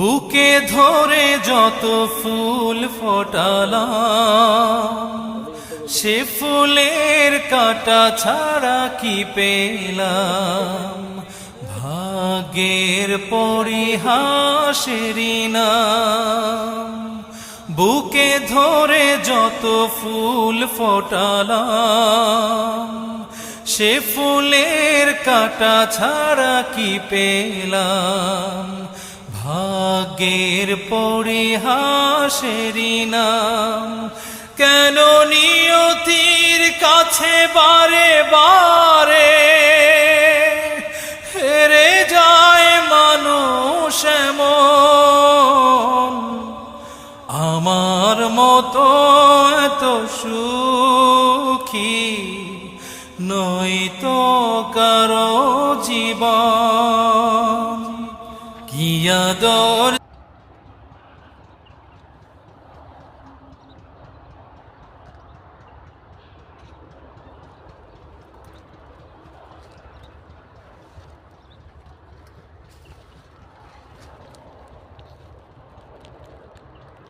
বুকে ধরে যত ফুল ফোটালাম, সে ফুলের কাঁটা ছাড়া কি পেলাম। ভাগ্যের পরিহাসেরই নাম। বুকে ধরে যত ফুল ফোটালাম, সে ফুলের কাঁটা ছাড়া কি পেলাম। ভাগ্যের পরিহাসেরই নাম। কেন নিয়তির কাছে বারে বারে হেরে যায় মানুষ এমন। আমার মতো এত সুখী নয়তো কারো জীবন। কি আদর